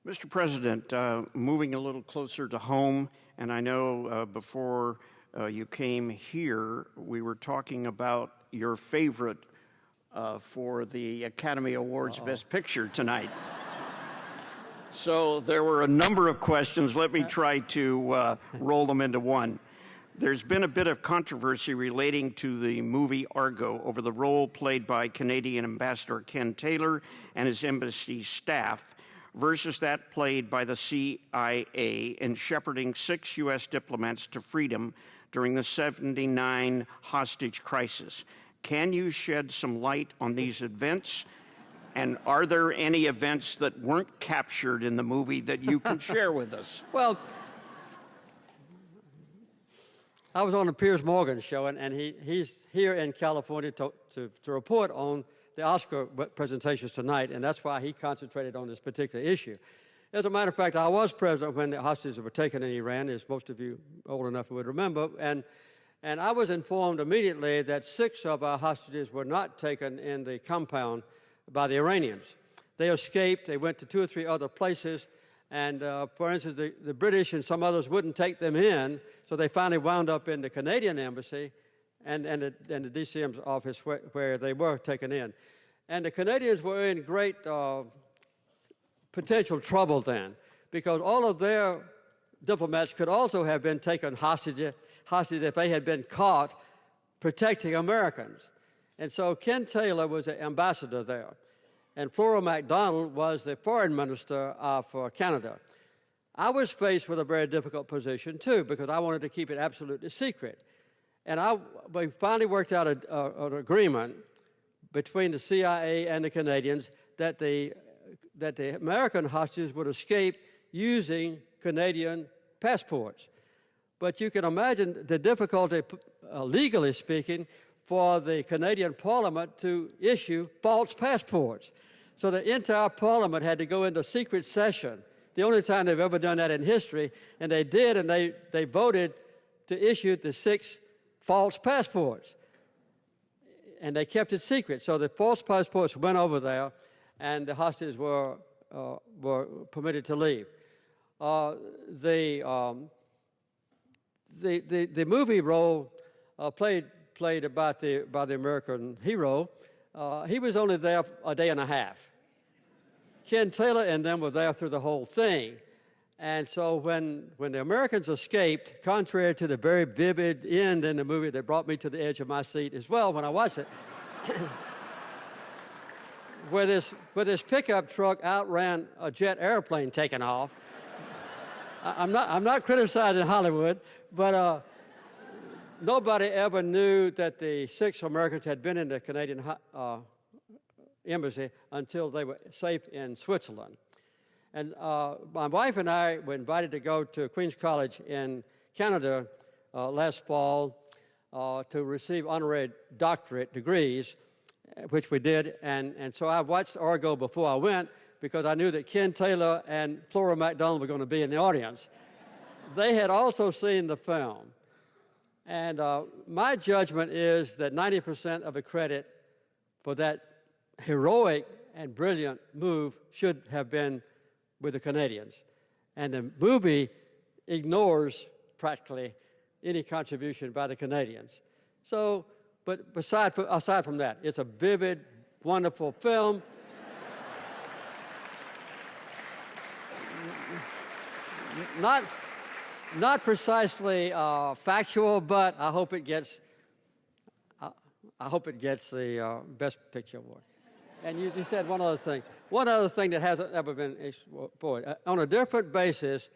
Mr. President, moving a little closer to home, and I know before you came here, we were talking about your favorite for the Academy Awards Best Picture tonight. So there were a number of questions. Let me try to roll them into one. There's been a bit of controversy relating to the movie Argo over the role played by Canadian Ambassador Ken Taylor and his embassy staff versus that played by the CIA in shepherding 6 U.S. diplomats to freedom during the '79 hostage crisis. Can you shed some light on these events? And are there any events that weren't captured in the movie that you can share with us? Well, I was on the Piers Morgan show, and he's here in California to report on the Oscar presentations tonight, and that's why he concentrated on this particular issue. As a matter of fact, I was present when the hostages were taken in Iran, as most of you old enough would remember, and I was informed immediately that 6 of our hostages were not taken in the compound by the Iranians. They escaped. They went to 2 or 3 other places, and for instance, the British and some others wouldn't take them in, so they finally wound up in the Canadian embassy and the DCM's office where they were taken in. And the Canadians were in great potential trouble then, because all of their diplomats could also have been taken hostage if they had been caught protecting Americans. And so Ken Taylor was the ambassador there, and FORA MacDonald was the foreign minister of Canada. I was faced with a very difficult position, too, because I wanted to keep it absolutely secret. And we finally worked out an agreement between the CIA and the Canadians that the American hostages would escape using Canadian passports. But you can imagine the difficulty, legally speaking, for the Canadian Parliament to issue false passports. So the entire Parliament had to go into secret session, the only time they've ever done that in history, and they did, and they voted to issue the 6 false passports. And they kept it secret. So the false passports went over there, and the hostages were permitted to leave. The movie role played by the American hero, he was only there a day and a half. Ken Taylor and them were there through the whole thing. And so when the Americans escaped, contrary to the very vivid end in the movie that brought me to the edge of my seat as well when I watched it, where this pickup truck outran a jet airplane taking off. I'm not criticizing Hollywood, but nobody ever knew that the 6 Americans had been in the Canadian embassy until they were safe in Switzerland. And my wife and I were invited to go to Queen's College in Canada last fall to receive honorary doctorate degrees, which we did. And so I watched Argo before I went because I knew that Ken Taylor and FORA MacDonald were going to be in the audience. They had also seen the film. And my judgment is that 90% of the credit for that heroic and brilliant move should have been with the Canadians. And the movie ignores practically any contribution by the Canadians. So, but aside from that, it's a vivid, wonderful film. Not precisely factual, but I hope it gets the Best Picture award. And you said one other thing. One other thing that hasn't ever been explored. On a different basis,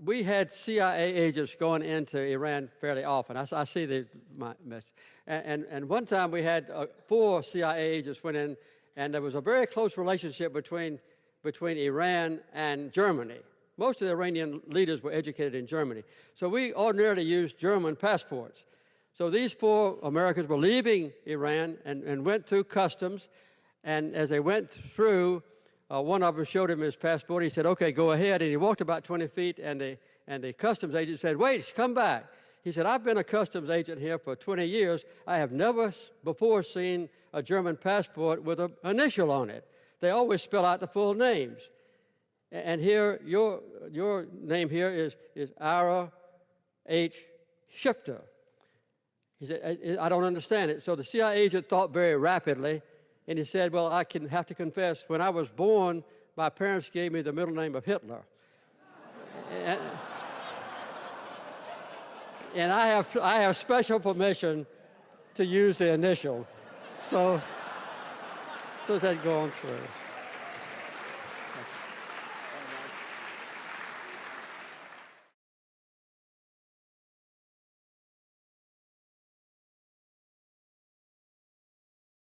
we had CIA agents going into Iran fairly often. I see my message. And one time we had 4 CIA agents went in, and there was a very close relationship between Iran and Germany. Most of the Iranian leaders were educated in Germany. So we ordinarily used German passports. So these 4 Americans were leaving Iran and went through customs. And as they went through, one of them showed him his passport. He said, "Okay, go ahead." And he walked about 20 feet, and the customs agent said, "Wait, come back." He said, "I've been a customs agent here for 20 years. I have never before seen a German passport with an initial on it. They always spell out the full names." And here, your name here is Ira H. Shifter. He said, I don't understand it. So the CIA agent thought very rapidly, and he said, well, I have to confess, when I was born, my parents gave me the middle name of Hitler. And I have special permission to use the initial. So it's that going through.